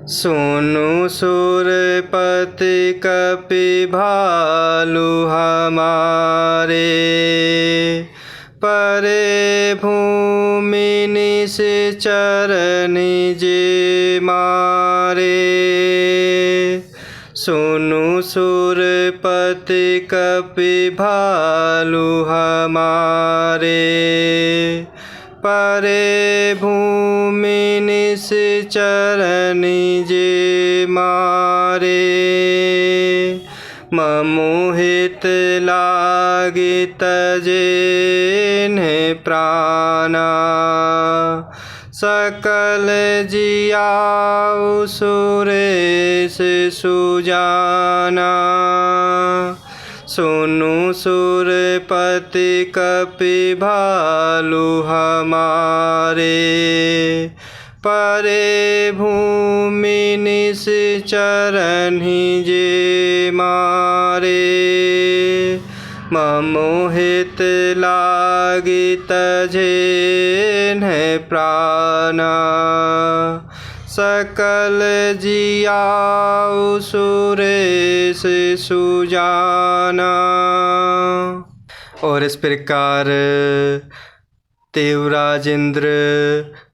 सुनु सुरपति कपि भालु हमारे, परे भूमि निश्चर निज मारे। सुनु सुरपति कपि भालु हमारे, परे भूमि निश्चर निज मारे। ममुहित लागी तजेन्ह प्राणा, सकल जियाउ सुरेश सुजाना। सुनु सुरपति कपि भालु हमारे, परे भूमि निश्चर निज मारे। ममुहित लागी तजेन्ह प्राणा, सकल जियाउ सुरेश सुजाना। और इस प्रकार देवराज इंद्र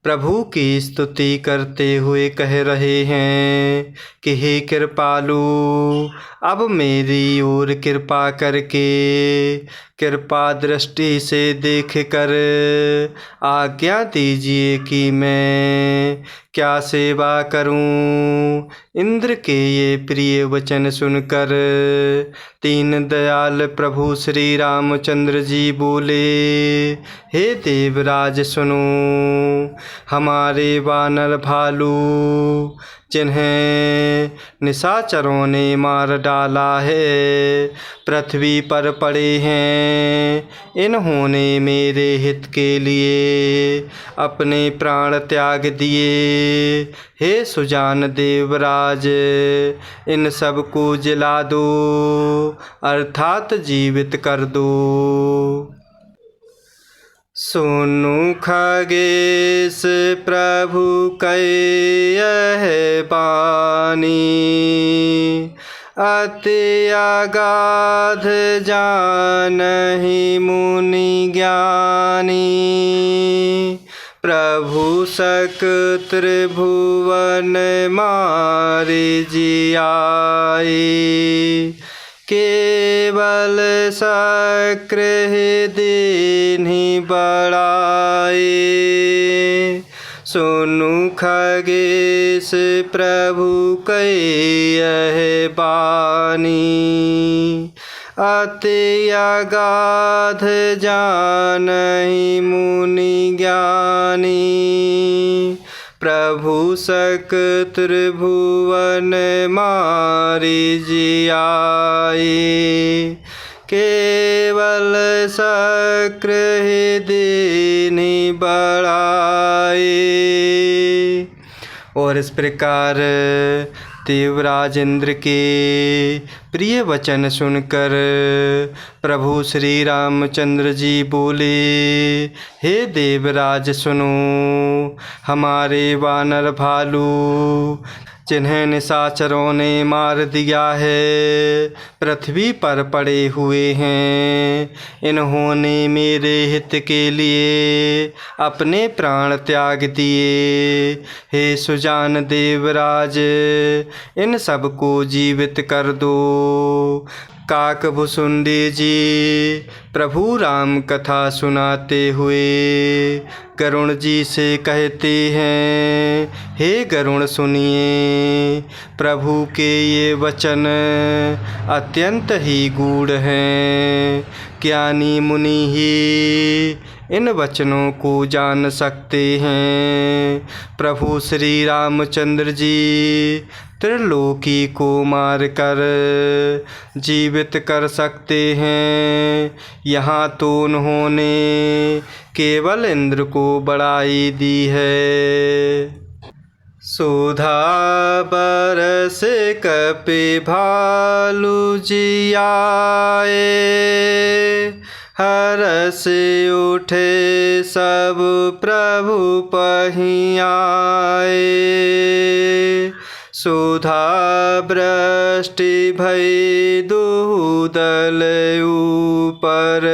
प्रभु की स्तुति करते हुए कह रहे हैं कि हे कृपालु, अब मेरी ओर कृपा करके कृपा दृष्टि से देखकर आज्ञा दीजिए कि मैं क्या सेवा करूं। इंद्र के ये प्रिय वचन सुनकर दीन दयाल प्रभु श्री रामचंद्र जी बोले, हे देवराज सुनो, हमारे वानर भालू जिन्हें निशाचरों ने मार डाला है, पृथ्वी पर पड़े हैं। इन्होंने मेरे हित के लिए अपने प्राण त्याग दिए। हे सुजान देवराज, इन सब को जिला दो, अर्थात जीवित कर दो। सुनु खगेश प्रभु कह बानी, अति अगाध जानहि मुनि ज्ञानी। प्रभु सक त्रिभुवन मारि जियाए, केवल शक्र दीन्हि बढ़ाए। सुनु खगेश प्रभु कह बानी, अति अगाध जानहि मुनि ज्ञानी। प्रभु सक त्रिभुवन मारि जियाए, केवल शक्र दीन्हि बढ़ाए। और इस प्रकार देवराज इंद्र के प्रिय वचन सुनकर प्रभु श्री रामचंद्र जी बोले, हे देवराज सुनो, हमारे वानर भालू जिन्हें निशाचरों ने मार दिया है, पृथ्वी पर पड़े हुए हैं। इन्होंने मेरे हित के लिए अपने प्राण त्याग दिए। हे सुजान देवराज, इन सब को जीवित कर दो। काकभुसुंडी जी प्रभु राम कथा सुनाते हुए गरुण जी से कहते हैं, हे गरुण सुनिए, प्रभु के ये वचन अत्यंत ही गूढ़ हैं। ज्ञानी मुनि ही इन वचनों को जान सकते हैं। प्रभु श्री रामचंद्र जी त्रिलोकी को मार कर जीवित कर सकते हैं। यहाँ तो उन्होंने केवल इंद्र को बड़ाई दी है। सुधा बरस कपि भालू जियाए, हरस उठे सब प्रभु पहियाए। सुधा वृष्टि भई दूदल ऊपर,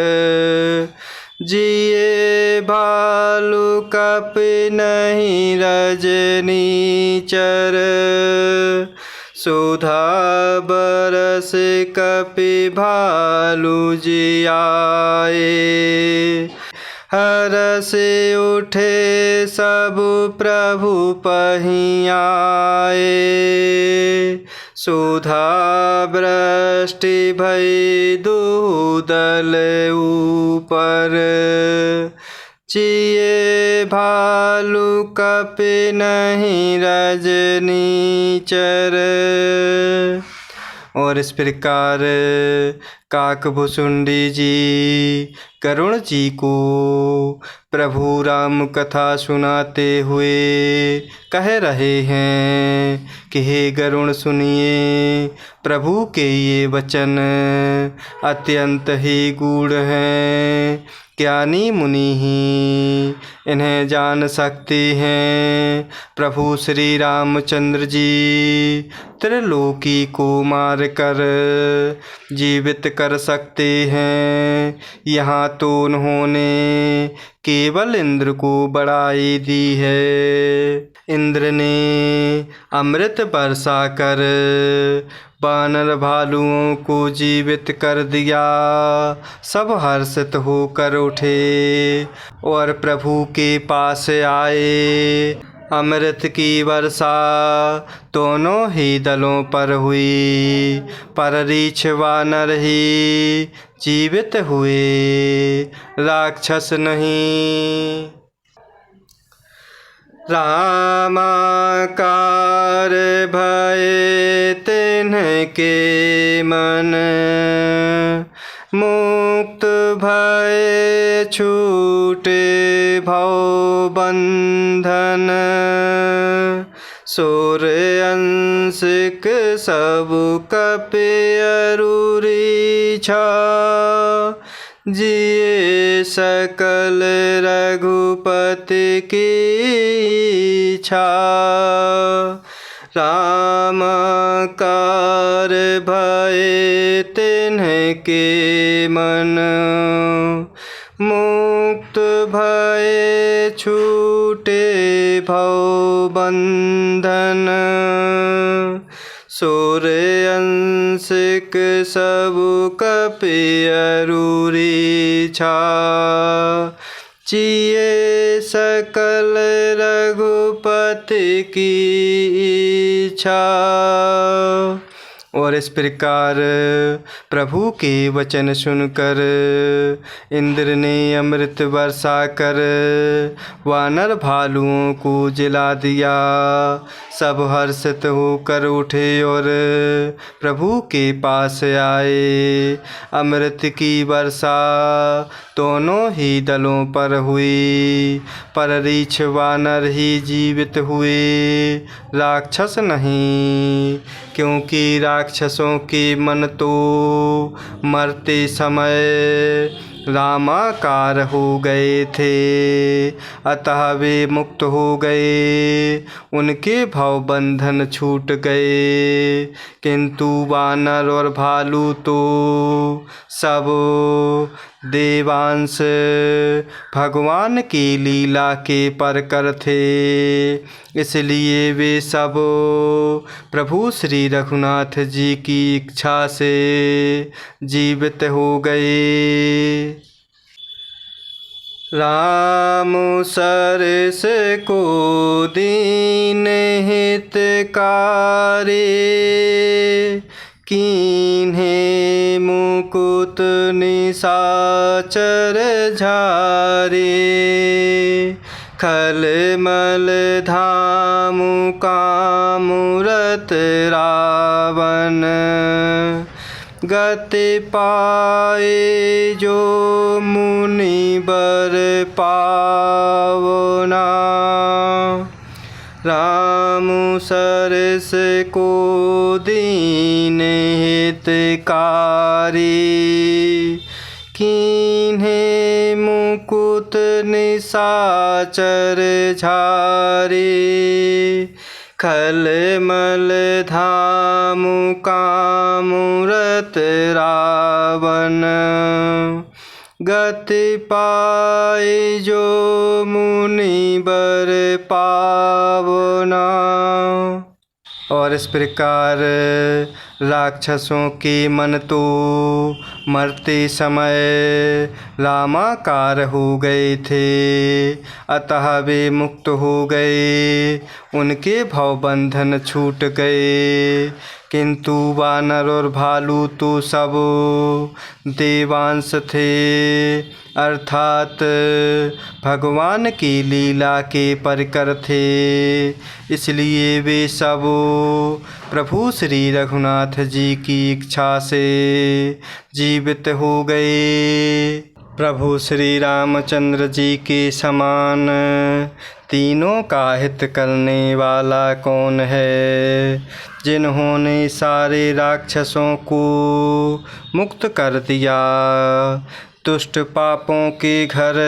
जिए भालू कप नहीं रजनीचर। सुधा बरस कपि भालू जियाए, हरस उठे सब प्रभु पहियाए। सुधा वृष्टि भई दूदल ऊपर, जिए भालू कपि नहीं रजनीचर। और इस प्रकार काकभुसुंडी जी गरुड़ जी को प्रभु राम कथा सुनाते हुए कह रहे हैं कि हे गरुड़ सुनिए, प्रभु के ये वचन अत्यंत ही गूढ़ हैं। ज्ञानी मुनि ही इन्हें जान सकते हैं। प्रभु श्री रामचंद्र जी त्रिलोकी को मार कर जीवित कर सकते हैं। यहाँ तो उन्होंने केवल इंद्र को बड़ाई दी है। इंद्र ने अमृत बरसा कर वानर भालुओं को जीवित कर दिया। सब हर्षित होकर उठे और प्रभु के पास आए। अमृत की वर्षा दोनों ही दलों पर हुई, पर रीछ वानर ही जीवित हुए, राक्षस नहीं। रामाकार भये तिन्हके मन, मुक्त भये छूटे भव बंधन। सूर्यंशिक सब कपि अरुरी छा, जिए सकल रघुपति की इच्छा। रामाकार भये तिन्हके मन, मुक्त भये छूटे भव बंधन। सूर्यंशिक सब कपि अरुरी छा, जिए सकल रघुपति की इच्छा। और इस प्रकार प्रभु के वचन सुनकर इंद्र ने अमृत बरसा कर वानर भालुओं को जिला दिया। सब हर्षित होकर उठे और प्रभु के पास आए। अमृत की वर्षा दोनों ही दलों पर हुई, पर रीछ वानर ही जीवित हुए, राक्षस नहीं। क्योंकि राक्षसों के मन तो मरते समय रामाकार हो गए थे, अतः वे मुक्त हो गए, उनके भव बंधन छूट गए। किंतु वानर और भालू तो सब देवांश भगवान की लीला के परकर थे, इसलिए वे सब प्रभु श्री रघुनाथ जी की इच्छा से जीवित हो गए। राम सरस को दीन हितकारी, कीन्हे मुकुत निशाचर झारे। खलमल धामु कामुरत रावण, गति पाए जो मुनि बर पावना। राम सरस को दीन हितकारी, कीन्हे मुकुत निशाचर झारे। खलमल धामु कामुरत रावण गति पाए जो मुनि बर पावना। और इस प्रकार राक्षसों के मन तो मरते समय रामाकार हो गए थे, अतः वे मुक्त हो गए, उनके भवबंधन छूट गए। किंतु वानर और भालू तो सब देवांश थे, अर्थात भगवान की लीला के परिकर थे, इसलिए वे सब प्रभु श्री रघुनाथ जी की इच्छा से जीवित हो गए। प्रभु श्री रामचंद्र जी के समान तीनों का हित करने वाला कौन है, जिन्होंने सारे राक्षसों को मुक्त कर दिया, दुष्ट पापों के घर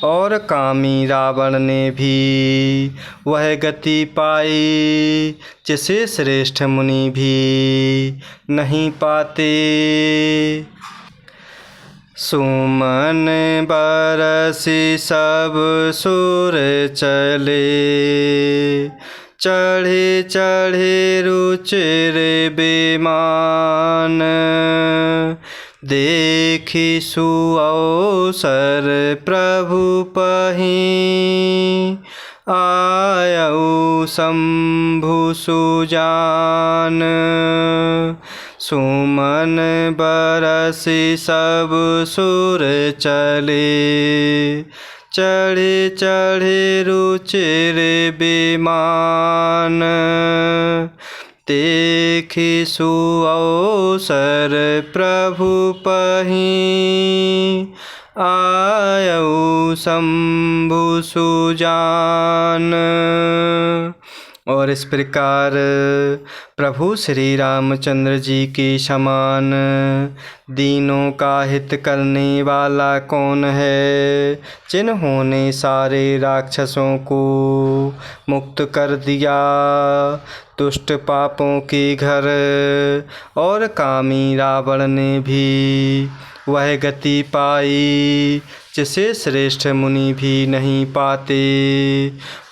और कामी रावण ने भी वह गति पाई जिसे श्रेष्ठ मुनि भी नहीं पाते। सुमन बरसी सब सुर चले, चढ़े चढ़े रुचिर बेमान, देखी सुअवसर प्रभु पहीं, आयऊ शंभु सुजान। सुमन बरसी सब सुर चले, चढ़े चढ़े रुचिर बेमान, देखी सुअवसर प्रभु पहीं, आयऊ शंभु सुजान। और इस प्रकार प्रभु श्री रामचंद्र जी के समान दीनों का हित करने वाला कौन है, जिन्होंने सारे राक्षसों को मुक्त कर दिया, दुष्ट पापों के घर और कामी रावण ने भी वह गति पाई जिसे श्रेष्ठ मुनि भी नहीं पाते।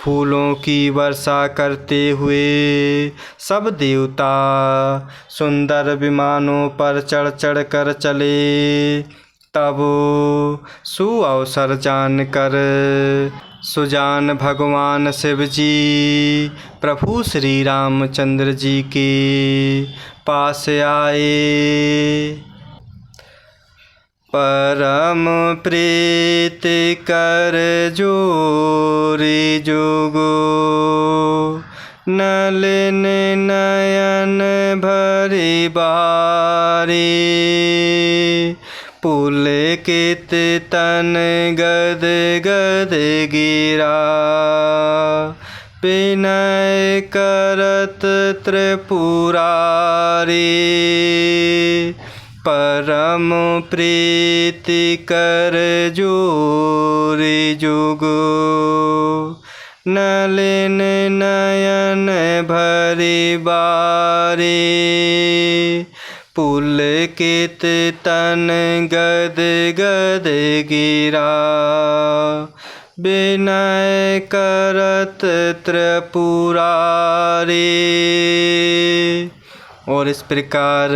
फूलों की वर्षा करते हुए सब देवता सुंदर विमानों पर चढ़ चढ़ कर चले, तब सुअवसर जानकर सुजान भगवान शिव जी प्रभु श्री रामचंद्र जी के पास आए। परम प्रीति कर जोरी जुगो, नलिन नयन भरी बारी, पुलकित तन गद गद गिरा, विनय करत त्रिपुरारी। परम प्रीति कर जोरी जुगो, नलिन नयन भरी बारी, पुलकित तन गद गद गिरा, विनय करत त्रिपुरारी। और इस प्रकार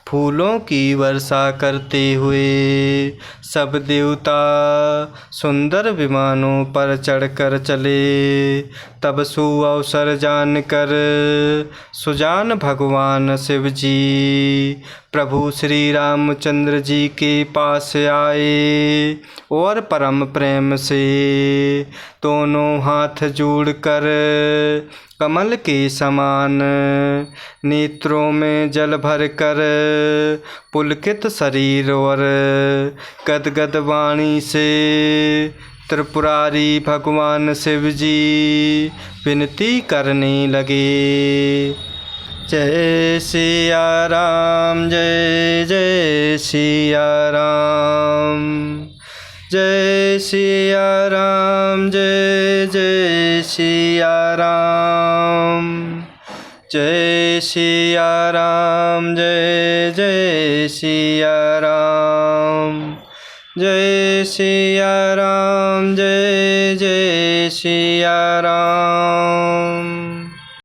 फूलों की वर्षा करते हुए सब देवता सुंदर विमानों पर चढ़कर चले, तब सुअवसर जानकर सुजान भगवान शिव जी प्रभु श्री रामचंद्र जी के पास आए और परम प्रेम से दोनों हाथ जोड़कर कमल के समान नेत्रों में जल भर कर पुलकित शरीर और गदगद वाणी से त्रिपुरारी भगवान शिव जी विनती करने लगे। जय सिया राम, जय जय सिया राम, जय सिया राम, जय जय सिया राम। जय सिया राम, जय जय सिया राम। जय सिया राम, जय जय सिया राम।